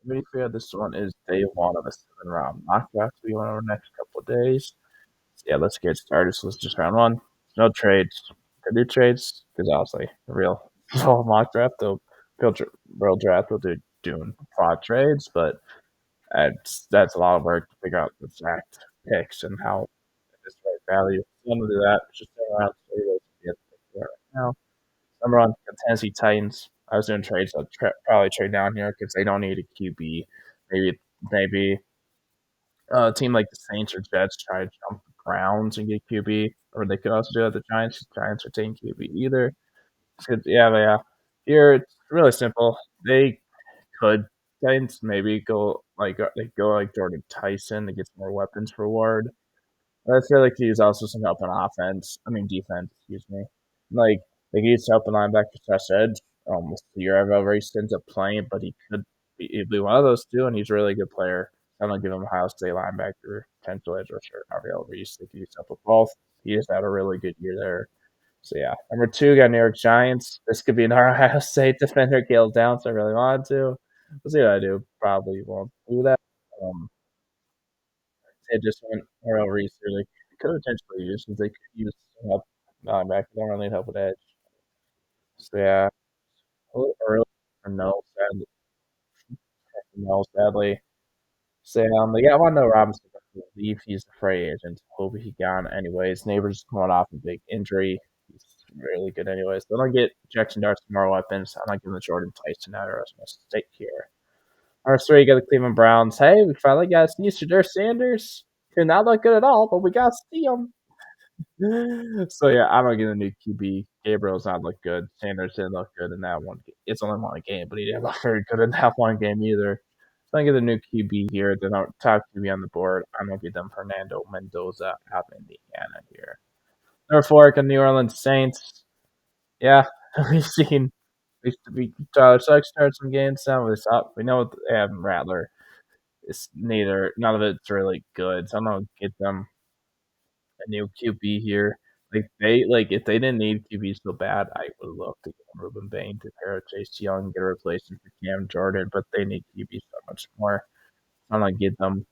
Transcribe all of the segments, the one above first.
ready for you. This one is day one of a 7 round mock draft we went over the next couple of days. So yeah, let's get started. So let's just round one. No trades. Could do trades because obviously the real full mock draft, real draft will do doing fraud trades, but that's a lot of work to figure out the exact picks and how this right value. So I'm gonna do that. Just around so you guys get right now. Number one, the Tennessee Titans. I was doing trades. I'd probably trade down here because they don't need a QB. Maybe a team like the Saints or Jets try to jump the Browns and get QB, or they could also do it the Giants. The Giants are taking QB either. Yeah. Here it's really simple. They could Titans maybe go like Jordan Tyson to get some more weapons for Ward. I feel like he also some help on offense. I mean defense, excuse me. Like they could use help on linebacker slash edge. Almost a year ago where he ends up playing, but he could be one of those two, and he's a really good player. I'm gonna give him Ohio State linebacker, potential edge rusher, Ariel Reese. They could use help with both. He just had a really good year there. So yeah. Number two got New York Giants. This could be an Ohio State defender, Caleb Downs. I really wanted to. We'll see what I do. Probably won't do that. Um, they just went Harold Reese really could have potentially used because they could use some help linebacker. They don't really need help with edge. So yeah, a little early for no, sadly. So they got Wando Robinson. I believe he's a free agent. Hope he gone anyways. Neighbors coming off a big injury. He's really good anyways. They don't get Jackson Dart some more weapons. I'm not giving the Jordan Tyson out or else I'm gonna stick here. Number three, you got the Cleveland Browns. Hey, we finally got to see Shadur Sanders. Did not look good at all, but we got to see him. So yeah, I'm gonna get a new QB. Gabriel's not look good. Sanders didn't look good in that one. It's only one game, but he didn't look very good in that one game either. So I get a new QB here. Then our top QB on the board. I'm gonna get them Fernando Mendoza out of Indiana here. Number four, the New Orleans Saints. Yeah, we've seen we Tyler Suggs start some games. Some of this up. We know they have Rattler. It's neither. None of it's really good. So I'm gonna get them a new QB here. Like if they didn't need QB so bad, I would love to get Ruben Bain to pair with Chase Young, get a replacement for Cam Jordan, but they need QB so much more. I'm gonna get them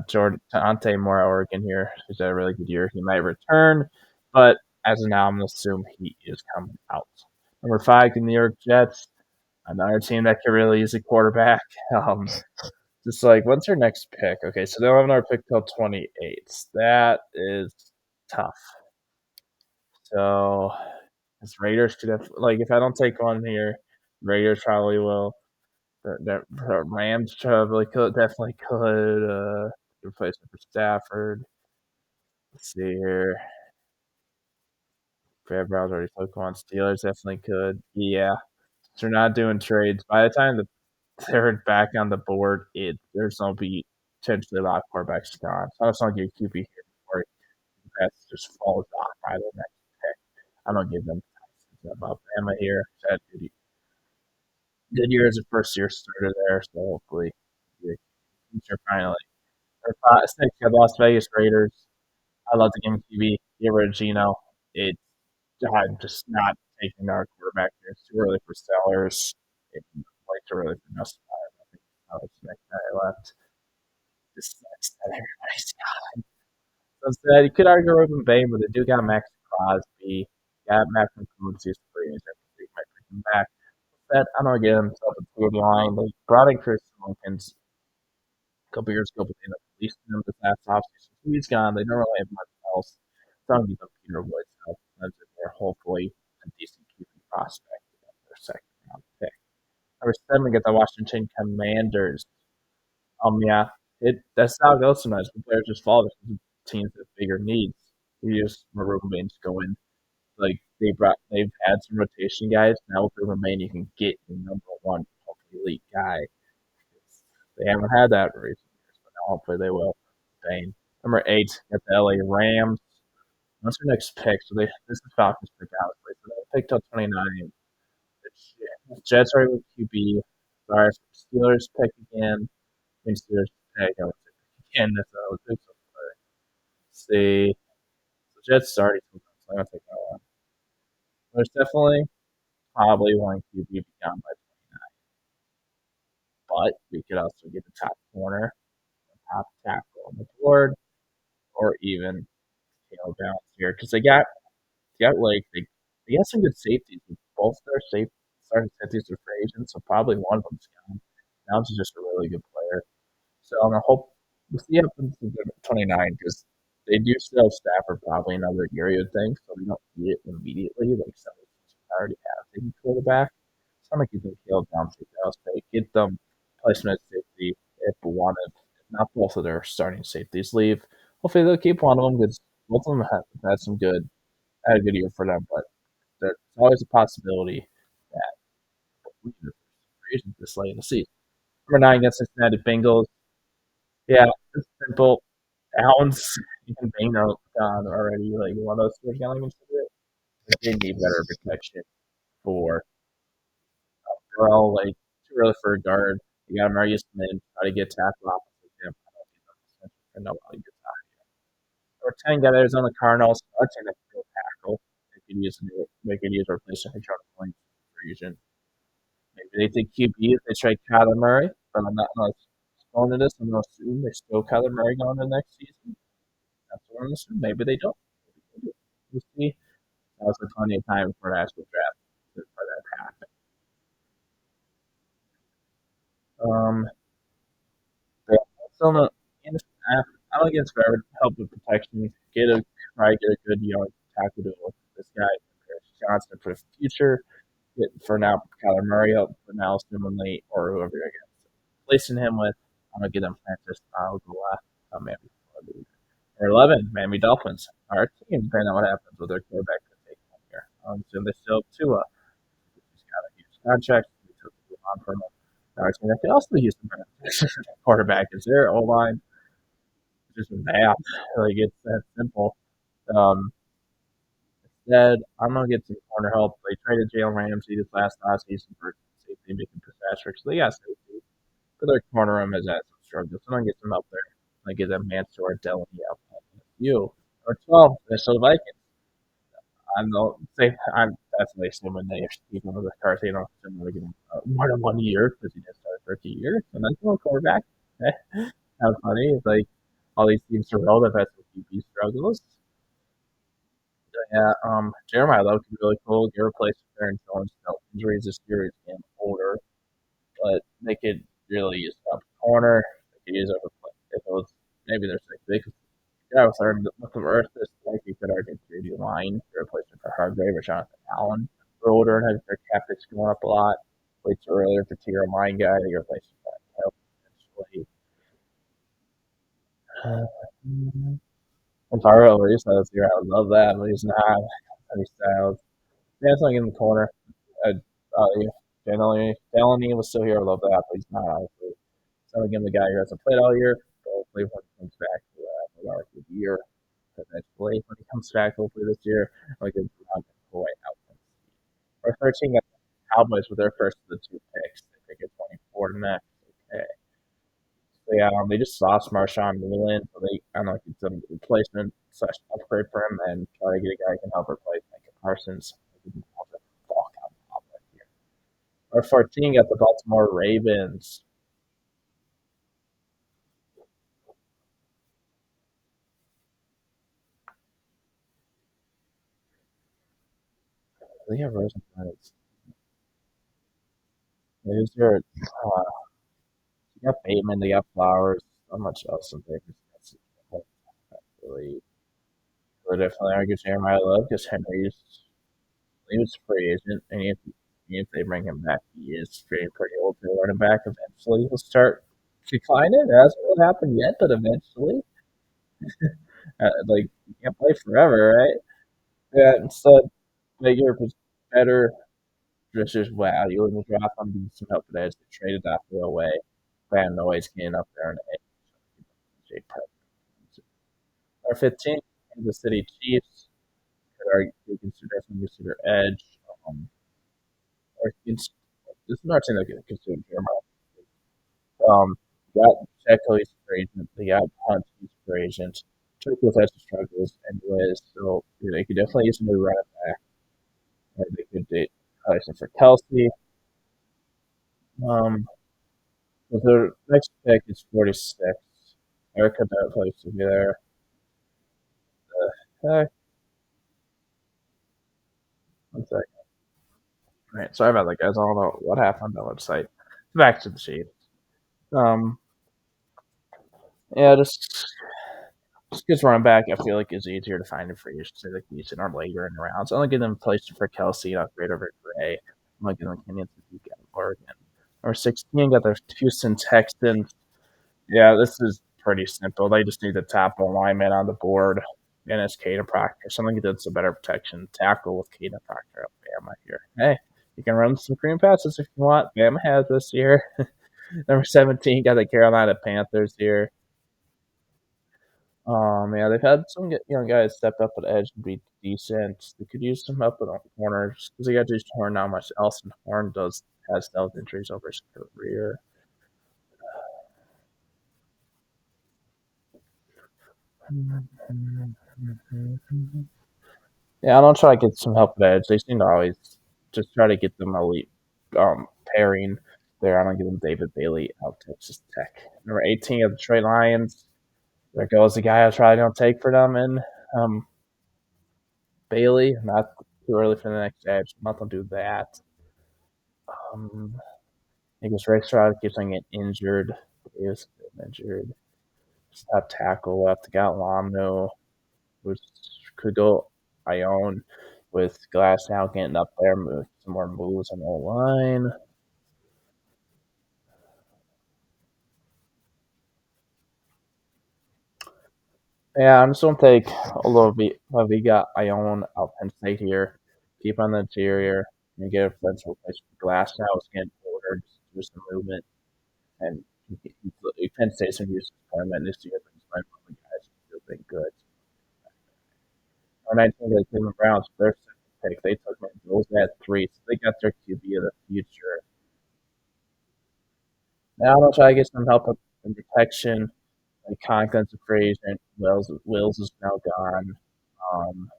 Jordan Ante Moore at Oregon here. He's had a really good year. He might return, but as of now, I'm gonna assume he is coming out. Number five, the New York Jets, another team that could really use a quarterback. Um, just like, what's your next pick? Okay, so they don't have another pick till 28. That is tough. So, as Raiders could have, like, if I don't take one here, Raiders probably will. The Rams probably definitely could. Replacement for Stafford. Let's see here. Brad Brown's already took one. Steelers definitely could. Yeah. So they're not doing trades. By the time they're back on the board, there's going to be potentially a lot of quarterbacks gone. So I just don't give QB here before that just falls off by the next pick. I don't give them about Bama here. That good year as a first year starter there, so hopefully they're finally. Six, got Las Vegas Raiders. I love the game QB. Get rid of Gino. It's I'm just not taking our quarterback here. It's too early for sellers. It's way too early for us. I think I was the next guy left. This sucks that everybody's got. So instead, you could argue Ruben Bain, but they do got Max Crosby. Got Matt McCoon's he's free agent. They might bring him back. That I'm gonna get himself a good line. They brought in Chris Wilkins a couple years ago, but they ended up releasing him this last offseason. So he's gone. They don't really have much else. So I'm gonna give them Peter Woods help as their hopefully a decent QB prospect in their second round pick. Number seven, we get the Washington Commanders. Yeah, that's how it goes sometimes. When players just fall because teams have bigger needs. You just Ruben Baines go in. Like they've had some rotation guys. Now with Ruben Bain, you can get the number one hopefully elite guy. They haven't had that in recent years, but now hopefully they will. Bain. Number eight, got the LA Rams. What's their next pick? So this is Falcons pick obviously. So they picked up 29. The Jets are with QB. Sorry, Steelers pick again. I mean Steelers pick. I would say pick again. That's what I would think so. Let's see. The Jets started sometimes, so I'm gonna take that one. There's definitely probably one QB beyond by 29. but we could also get a top corner, a top tackle on the board, or even tail downs here because they got like they got some good safeties. Both their starting safeties are free agents, so probably one of them's gone. Downs is just a really good player. So I'm gonna hope we'll see what happens in 29 because they do still have Stafford probably another year, you'd think, so we don't see it immediately. Like some of the teams already have taken quarterback. So I'm gonna keep them killed down to Cal State, get them placement at safety if one if not both of their starting safeties leave. Hopefully they'll keep one of them because both of them have had some good had a good year for them, but there's always a possibility that we lose free agents this late in the season. Number 9 against Cincinnati Bengals. Yeah, it's simple. Downs and Bain are gone already. Like one of those two are going to consider it. But they need better protection for Burrow. Like too early for a guard. You got Marius Smith try to get tackled opposite him. I don't think that's for nobody gets out. Number 10 got Arizona Cardinals. Our team that can go tackle. They could use a replacement for Jordan Points for Fusion. Maybe they think QB if they trade Kyler Murray, but I'm not going to go into this. I'm going to assume they still Kyler Murray going into next season. That's what I'm assuming. Maybe they don't. We'll see. That was plenty of time for an actual draft for that to happen. But still not. I'm against forever help with protection. Get a good tackle to with this guy, Chris Johnson for the future. For now, Kyler Murray help for now, assumingly, or whoever you're against. Placing him with, I'm gonna get him Francis Algola, maybe. Or 11, Miami Dolphins. Our team, depending on what happens with their quarterback, could take one here. So they still have Tua. He's got a huge contract. We took the on from him. Our team that could also use the quarterback is their O line. Just bad. Like it's that simple. Um, Instead, I'm gonna get some corner help. They traded Jalen Ramsey this last season for safety, making Patrick. So they got safety, but their corner room has had some struggles. So I'm gonna get some help there. I get them Mansour, Delaney out. You or 12, Minnesota Vikings. I'm definitely assuming they are keeping with McCarthy and I'm going to give him more than 1 year because he just started for a year. So nice little quarterback. How funny. It's like all these teams around have had some QB struggles. Yeah, Jeremiah Love could be really cool. Get replaced with Aaron Jones. No injuries this year. He's getting older, but they could really use up corner. They could use over if it was maybe there's like they could yeah, with our with the Earth this like you could argue 3D line to replace it for Hargrave or Jonathan Allen. They're older and have their cap hits going up a lot. Way too earlier for tier line guy to replace that. If I were Reese this year, I would love that, but he's not. He's Styles. Yeah, it's like in the corner. Uh, yeah, Delaney was still here. I love that, but he's not, obviously. So again, the guy who hasn't played all year. So hopefully when he comes back to our year, eventually when he comes back, hopefully this year, like a boy out. Or 13 got the Cowboys with their first of the two picks. They pick at 24 next. Okay. So yeah, they just lost Marshawn Leland, so they I don't know, get some replacement slash upgrade for him and try to get a guy who can help replace Micah Parsons. Or 14 got the Baltimore Ravens. They have Rosenkrantz. Who's their you got Bateman, they got Flowers, not much else in there. Really, really definitely argue Jeremiah Love because he was a free agent, and if they bring him back, he is getting pretty old for a running back. Eventually, he'll start declining. It hasn't really happened yet, but eventually, like you can't play forever, right? Yeah, instead, make your better. Just wow, you wouldn't drop on give some help today. They traded that away. Fan noise getting up there and or 15, Kansas City Chiefs. You consider definitely consider edge. Or this is not saying they can consider Jeremiah. Got Checo, he's free agent. They got Hunt, he's free agent. Checo's had some struggles anyways, so they could definitely use a new running back. Or they could date Tyson for Kelsey. Um, But their next pick is 46. Erica that place to be there. Hey, one sec. Right, sorry about that, guys. I don't know what happened on the website. Back to the sheet. Um, yeah, just gets running back. I feel like it's easier to find in free agency, like decent or later in the rounds. I'm gonna give them place for Kelsey and upgrade over Gray. I'm gonna give them Kenyon to get Oregon. Or 16 got their Houston Texans. Yeah, this is pretty simple. They just need the top alignment on the board, and it's Caden Proctor. Something that's a better protection tackle with Caden Proctor of Bama here. Hey, you can run some cream passes if you want. Bama has this year. Number 17 got the Carolina Panthers here. Yeah, they've had some young guys step up at edge and be decent. They could use some help on corners because they got Jason Horn. Not much else, and Horn has dealt injuries over his career. Yeah, I don't try to get some help at edge. They seem to always just try to get them elite pairing there. I don't give them David Bailey out Texas Tech. Number 18 of the Detroit Lions. There goes the guy I probably don't take for them, and Bailey. Not too early for the next edge. I'm not gonna do that. I guess Rick Stroud keeps on getting injured. He was injured. Stop tackle left. Got Lamno, which could go Ione with Glass now getting up there, move some more moves on the line. Yeah, I'm just gonna take a little bit. We got Ione out Penn State here. Keep on the interior and get a potential replacement for Glass now. It's getting older, just do some movement. And Penn State's gonna use this tournament this year, but he's one of the guys who's been good. Or 19 the Cleveland Browns, their second pick. They took Bills at 3, so they got their QB of the future. Now I'll try to get some help in protection. Like Conklin's a free agent. Wills is now gone. Um,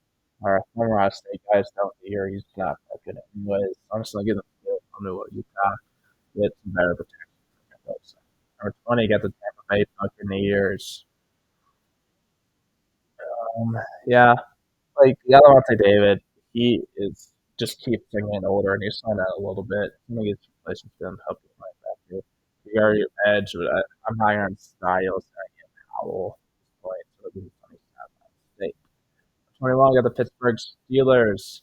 our former Ohio State guys down here, he's not that good anyways. I'm just gonna give them I know what Utah get some better protection. Number 20 got the Tampa Bay Buccaneers. Yeah, like Yadawante David, he is just keeps getting older, and he's slowing down a little bit. I think it's replacement for him helping like that too. We already edge, but I'm higher on Styles than I am Howell at this point. So it'll be funny. 21 got the Pittsburgh Steelers.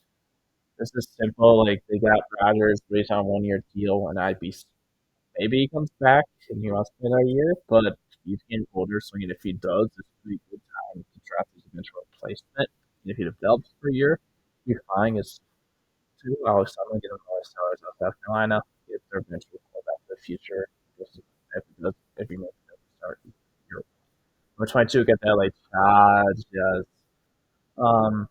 This is simple. Like they got Rodgers based on 1 year deal, and I'd be maybe he comes back and he wants to play another year, but he's getting older, so if he does, it's a pretty good time to draft his eventual replacement. And if he develops for a year, he's fine. Is two. Alex Sutherland get him more sellers out of South Carolina. Get their eventual quarterback for the future. If he makes it start Europe. Number 22 get the LA Chargers. Um,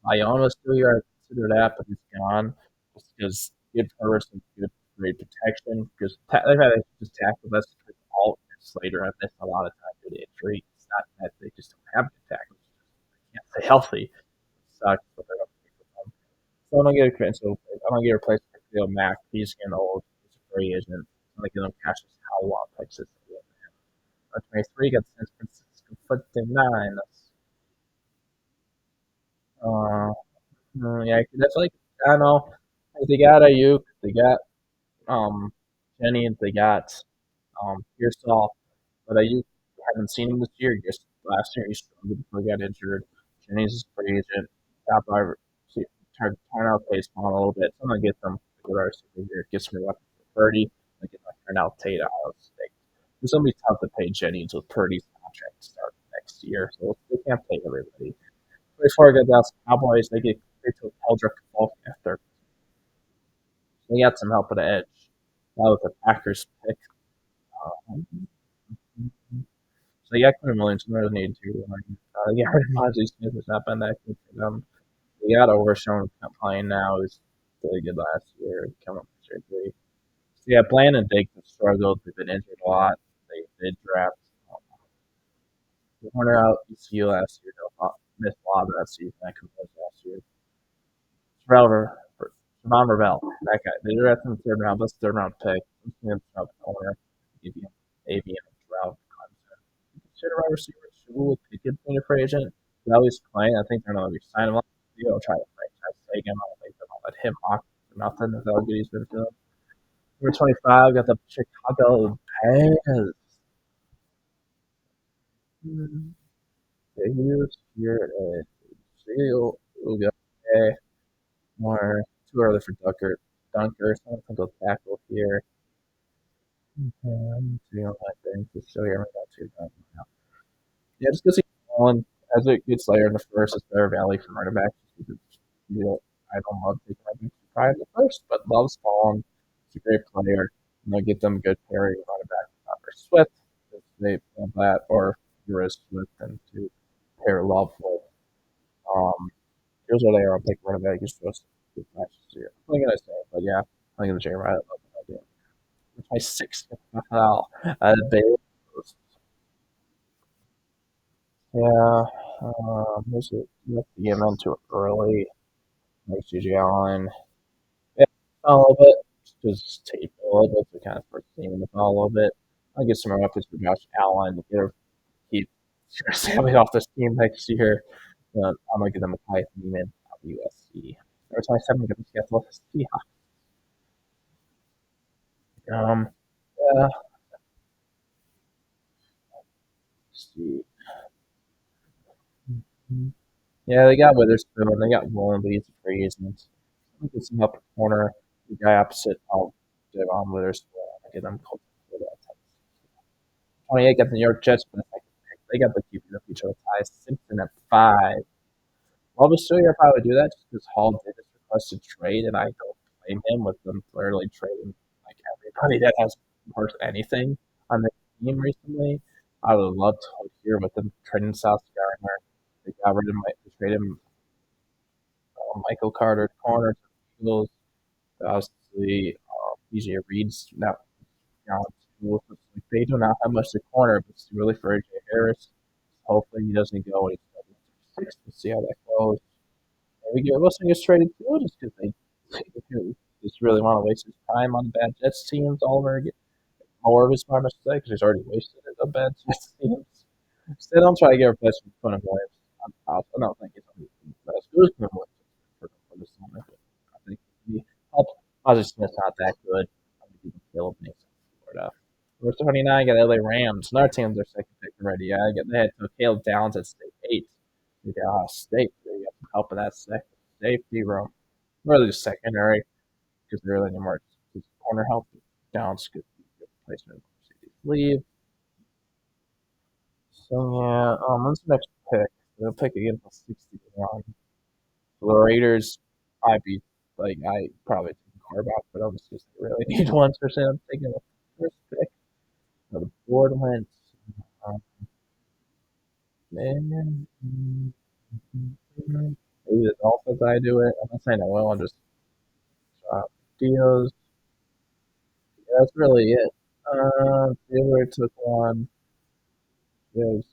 Iona still here. I consider that, but he's gone just because good person, good great protection. Because they've had just tackle us all Slater. I've missed a lot of time due to injury. It's not that they just don't have good tackles; they can't stay healthy. It sucks, but they're not them. So I'm gonna get a so I'm gonna get replaced for Khalil Mack. He's getting old. He's a free agent. I'm gonna give him Cassius Howell, Texas. 23 got San Francisco 49. Uh, yeah, that's like I don't know. They got Ayuk, they got Jennings, they got Pearsall, but Ayuk haven't seen him this year. Just last year he struggled before he got injured. Jennings is free agent. Top driver turn out pace on a little bit. So I'm gonna get them a good receiver here. Gets me up for 30. I get my turn out Tate Iowa State. It's gonna be tough to pay Jennings with Purdy's contract to start next year, so they can't pay everybody. Before I get Dallas Cowboys, they took Eldrick Falk after. They got some help at the edge. That was the Packers pick. So they got Quinn Williams. They really need to. They got rid of Monty Smith. Has not been that good for them. They got Overshown playing now. Is really good last year. Coming up with surgery. So yeah, Bland and Diggs have struggled. They've been injured a lot. They did draft Warner out ECU last year. They missed a lot of that season. That could last year. Terrell Von Rebel, that guy. They drafted him in the third round. That's third round pick. I'm thinking about the corner. ABM Drought. Consider wide receiver two Pickens being a free agent. Now he's playing. I think they're going to sign him up. You know, try to franchise tag him. I'll let him walk for nothing. That's how good he's been feeling. Number 25, got the Chicago Bears. They use here at Seal. We got more too early for Dunker. So I don't think he'll tackle here. You know, I think just show you everything too. Yeah, just because he's on as it gets later in the first, it's better value for running back. You know, I don't love taking running backs prior to the first, but loves Vaughn. He's a great player. And they'll get them good pairing running back with Swift if they want that, or Eurus Swift and to pair Love with. Um, here's what they are. I'll take running back. He's supposed to get matches here. I'm not gonna say it, but yeah, I think the J. Right. My sixth. Wow. They yeah, there's a you have to get him into it early. Like J.J. Allen. Yeah, a little bit. Just tape a little bit to kind of first team in the fall a little bit. I'll get some more updates for Josh Allen to keep Sammy off this team next year. I'm going to give them a Kai Neiman out of USC. Number 27, going to schedule the Seahawks. Yeah, let's see. Yeah, they got Witherspoon. They got Woolen, but he's a free agent. I'll get some help at corner. The guy opposite, I'll give on Witherspoon. I'll get them close to that. 28 got the New York Jets for the second pick. They got the QB of the future with Ty Simpson at 5. Well, the Steelers probably do that just because Hall did this requested trade, and I don't blame him with them clearly trading like everybody that has worth anything on the team recently. I would love to hear with them trading South Carolina. They got rid of they traded Michael Carter corner to the Eagles. Obviously, DJ Reed's now they do not have much to corner, but it's really for AJ Harris. Hopefully, he doesn't go. He's 6. We'll see how that goes. Maybe Garrett Wilson gets traded too, just because they just really want to waste his time on bad Jets teams all over again. More of his my mistake because he's already wasted it on bad Jets teams. Instead, I'm trying to get a replacement for Quinn Williams. I don't think it's as good as Quinn Williams for this moment, but I think he helped. Ozzie Smith's not that good. I think he can kill him. Florida. Number 29 got LA Rams. Another team their second pick already. Yeah, they had Caleb Downs at state 8. You got State. They got some help in that safety room. Really secondary because they really need more corner help. Downs could be a good placement. Leave. So yeah, what's the next pick? They'll pick again for 61. So the Raiders, I probably take a quarterback, but obviously they really need one. Especially I'm taking the first pick. So the board went. Man, maybe the Dolphins I do it. I'm not saying I will. I'm just Dios. Yeah, that's really it. Taylor took one. There's,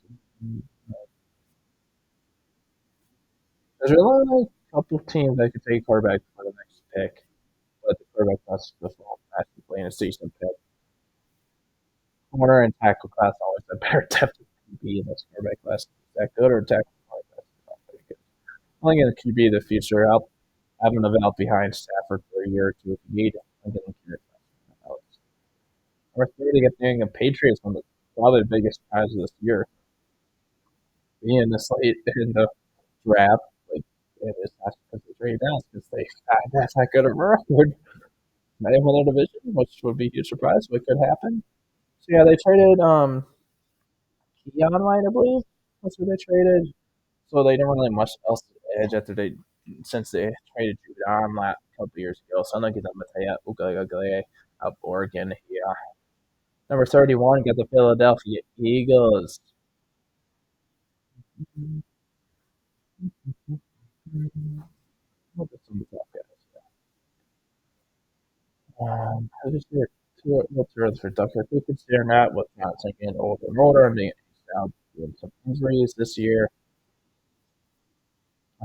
there's really like a couple of teams that could take quarterback for the next pick, but the quarterback class is just not massively in a season pick. Corner and tackle class always a better depth of QB in this quarterback class. Is that good or tackle class is not very good? I think in the QB the future, I'll have him develop behind Stafford for a year or two if you need. I'm getting curious. Number 30, get the New England Patriots, one of probably the biggest surprises this year. Being this late in the draft, like it is not because they trade down, because that's not good of a record. They win their division, which would be a huge surprise, but could happen. So yeah, they traded Keon White, I believe. That's what they traded. So they didn't really have much else to edge after since they traded Judon last couple years ago. So I'm gonna get them Mateo Ugalele of Oregon. Yeah. Number 31 got the Philadelphia Eagles. What is some of the top guys? I just hear what's early for Ducker. If we consider that what's not taking older and older and being down with some injuries this year.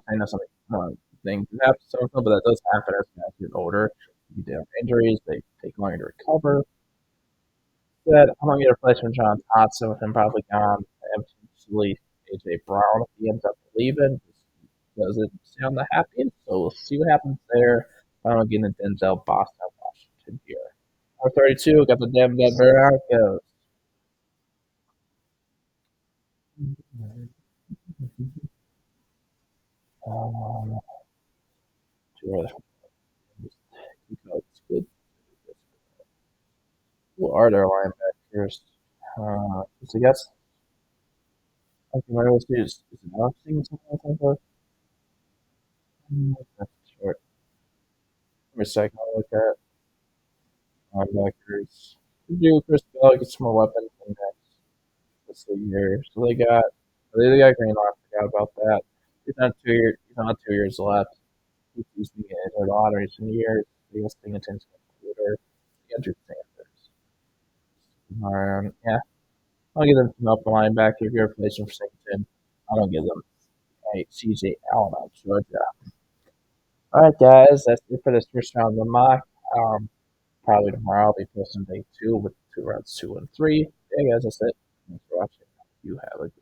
I know something things that happen to some of them, but that does happen as guys get older. You get injuries, they take longer to recover. That I'm gonna get a replacement John Dotson with him probably gone, and potentially AJ Brown if he ends up leaving. Doesn't sound that happy, so we'll see what happens there. I'm getting the Denzel Boston Washington here. Number 32, got the Denver Broncos. Um, two other it's good. Who are their linebackers? So I guess I can remember this dude is it Austin something like that? That's short. Give me a second. I'll look at linebackers. Do Chris Bell get some more weapons in next year? So they got Greenlaw. I forgot about that. He's not 2 years left. He's been getting injured a lot of recent years. He was paying attention to the computer. Andrew Sanders. Yeah, I'll give them some up the linebacker if you're replacing for Singleton. I don't give them a CJ Allen out of Georgia. All right, guys, that's it for this first round of the mock. Probably tomorrow I'll be posting day two with two rounds 2 and 3. Yeah, guys, that's it. Thanks for watching. You have a good